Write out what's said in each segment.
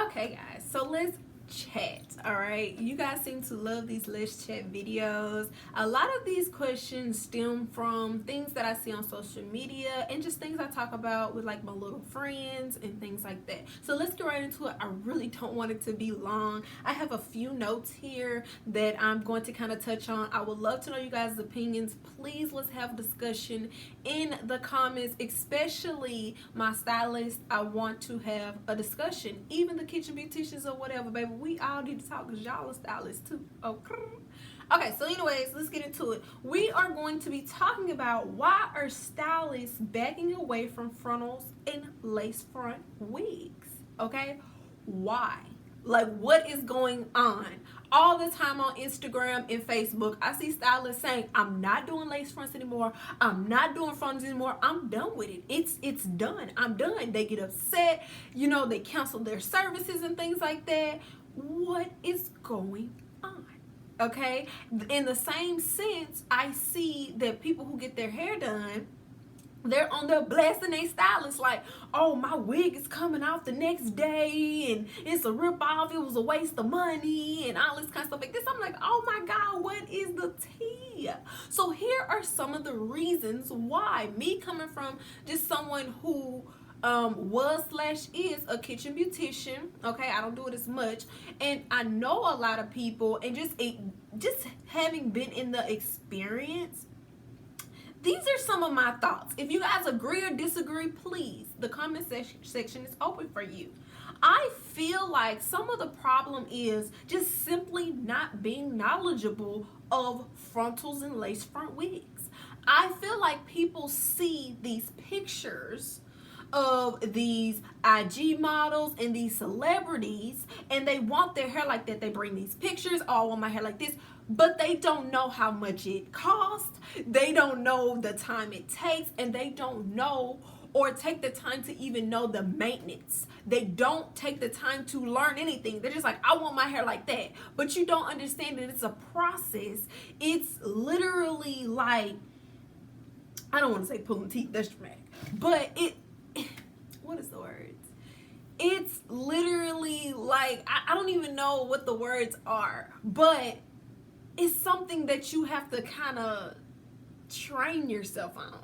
Okay, guys, so let's chat. All right, you guys seem to love these let's chat videos. A lot of these questions stem from things that I see on social media and just things I talk about with like my little friends and things like that. So let's get right into it. I really don't want it to be long. I have a few notes here that I'm going to kind of touch on. I would love to know you guys' opinions. Please, let's have a discussion in the comments, especially my stylist. I want to have a discussion. Even the kitchen beauticians or whatever, baby, we all need to talk because y'all are stylists too. Okay, so anyways, let's get into it. We are going to be talking about why are stylists backing away from frontals and lace front wigs. Okay, why? Like, what is going on? All the time on Instagram and Facebook, I see stylists saying, I'm not doing lace fronts anymore. I'm not doing frontals anymore. I'm done with it. It's done. I'm done. They get upset. You know, they cancel their services and things like that. What is going on? Okay? In the same sense, I see that people who get their hair done, they're on there blasting their stylist like, oh, my wig is coming off the next day and it's a rip-off, it was a waste of money and all this kind of stuff like this. I'm like, oh my God, what is the tea? So here are some of the reasons why, me coming from just someone who was/is a kitchen beautician. Okay, I don't do it as much, and I know a lot of people, and just having been in the experience, these are some of my thoughts. If you guys agree or disagree, please, the comment section is open for you. I feel like some of the problem is just simply not being knowledgeable of frontals and lace front wigs. I feel like people see these pictures of these IG models and these celebrities and they want their hair like that. They bring these pictures, oh, I want my hair like this, but they don't know how much it costs. They don't know the time it takes, and they don't know or take the time to even know the maintenance. They don't take the time to learn anything. They're just like, I want my hair like that. But you don't understand that it's a process. It's literally like, I don't want to say pulling teeth, that's dramatic, but what is the words? It's literally like, I don't even know what the words are, but it's something that you have to kind of train yourself on.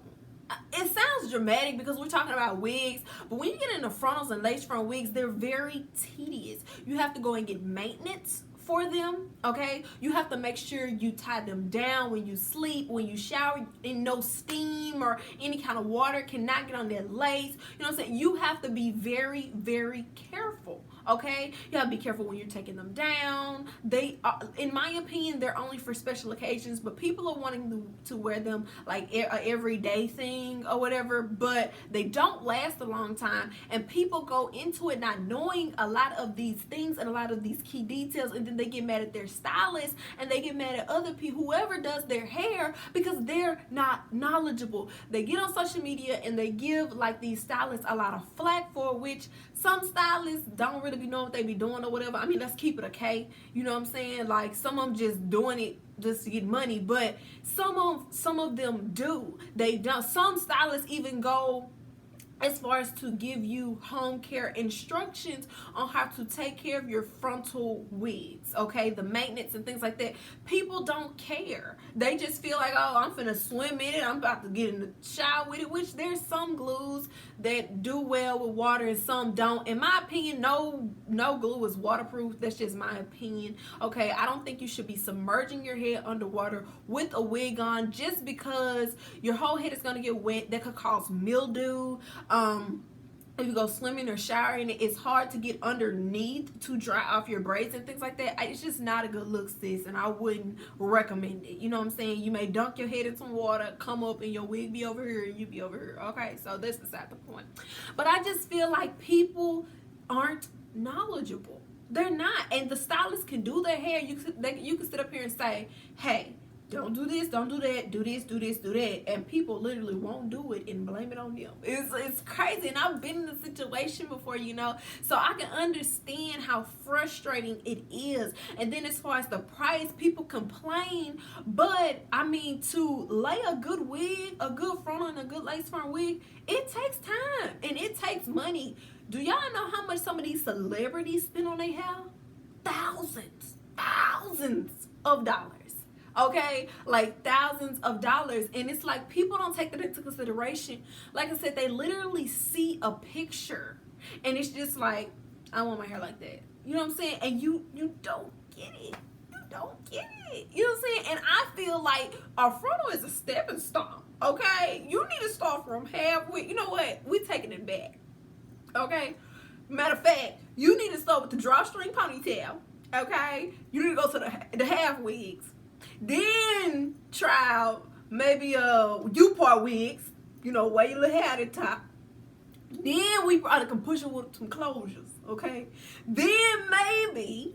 It sounds dramatic because we're talking about wigs, but when you get into frontals and lace front wigs, they're very tedious. You have to go and get maintenance for them, okay? You have to make sure you tie them down when you sleep, when you shower, and no steam or any kind of water cannot get on that lace. You know what I'm saying? You have to be very, very careful, okay? You have to be careful when you're taking them down. They are, in my opinion, they're only for special occasions, but people are wanting to wear them like an everyday thing or whatever, but they don't last a long time, and people go into it not knowing a lot of these things and a lot of these key details, and then they get mad at their stylist and they get mad at other people, whoever does their hair, because they're not knowledgeable. They get on social media and they give like these stylists a lot of flack for, which some stylists don't really be knowing what they be doing or whatever. I mean, let's keep it okay. You know what I'm saying? Like, some of them just doing it just to get money, but some of them do. They don't. Some stylists even go as far as to give you home care instructions on how to take care of your frontal wigs, okay? The maintenance and things like that. People don't care. They just feel like, oh, I'm finna swim in it. I'm about to get in the shower with it, which there's some glues that do well with water and some don't. In my opinion, no glue is waterproof. That's just my opinion, okay? I don't think you should be submerging your head underwater with a wig on just because your whole head is gonna get wet. That could cause mildew. If you go swimming or showering, it's hard to get underneath to dry off your braids and things like that. It's just not a good look, sis, and I wouldn't recommend it. You know what I'm saying? You may dunk your head in some water, come up, and your wig be over here and you be over here. Okay, so that's beside the point. But I just feel like people aren't knowledgeable. They're not. And the stylist can do their hair. You could sit up here and say, hey, don't do this, don't do that, do this, do this, do that, and people literally won't do it and blame it on them. It's crazy, and I've been in a situation before, you know, so I can understand how frustrating it is. And then as far as the price, people complain, but I mean, to lay a good wig, a good frontal and a good lace front wig, it takes time and it takes money. Do y'all know how much some of these celebrities spend on their hair? Thousands of dollars. Okay, like thousands of dollars. And it's like people don't take that into consideration. Like I said, they literally see a picture and it's just like, I want my hair like that. You know what I'm saying? And you don't get it. You don't get it. You know what I'm saying? And I feel like a frontal is a stepping stone. Okay, you need to start from halfway. You know what? We're taking it back. Okay, matter of fact, you need to start with the drawstring ponytail. Okay, you need to go to the half wigs. Then try out maybe U-part wigs, you know, wear your little hair at the top. Then we probably can push it with some closures, okay? Then maybe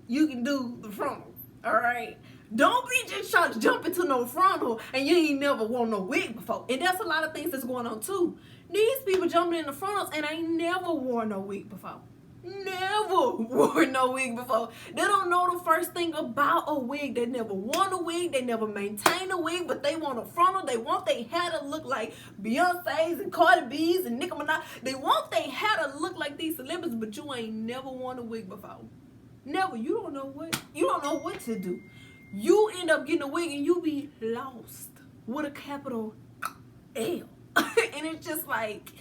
you can do the frontal, all right? Don't be just trying to jump into no frontal and you ain't never worn no wig before. And that's a lot of things that's going on too. These people jumping in the frontals and ain't never worn no wig before. Never worn no wig before. They don't know the first thing about a wig. They never worn a wig. They never maintained a wig, but they want a frontal. They want their hair to look like Beyonce's and Cardi B's and Nicki Minaj. They want their hair to look like these celebrities, but you ain't never worn a wig before. Never. You don't know what to do. You end up getting a wig and you be lost with a capital L. And it's just like,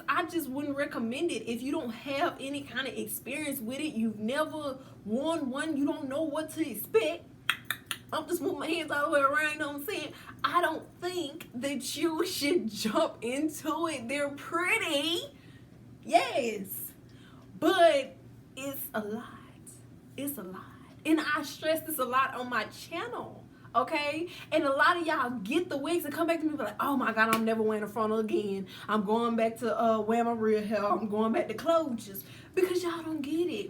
I just wouldn't recommend it if you don't have any kind of experience with it. You've never worn one. You don't know what to expect. I'm just moving my hands all the way around, you know what I'm saying? I don't think that you should jump into it. They're pretty, yes, but it's a lot. It's a lot. And I stress this a lot on my channel. Okay, and a lot of y'all get the wigs and come back to me like, oh my god, I'm never wearing a frontal again. I'm going back to wear my real hair. I'm going back to closures because y'all don't get it.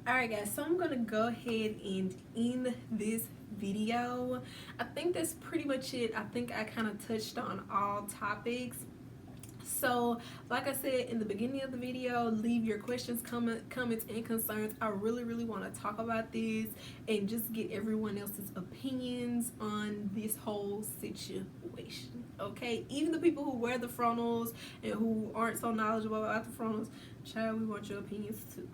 All right, guys, so I'm gonna go ahead and end this video. I think that's pretty much it. I think I kind of touched on all topics. So like I said in the beginning of the video, leave your questions, comments and concerns. I really want to talk about this and just get everyone else's opinions on this whole situation. Okay, even the people who wear the frontals and who aren't so knowledgeable about the frontals, child, we want your opinions too.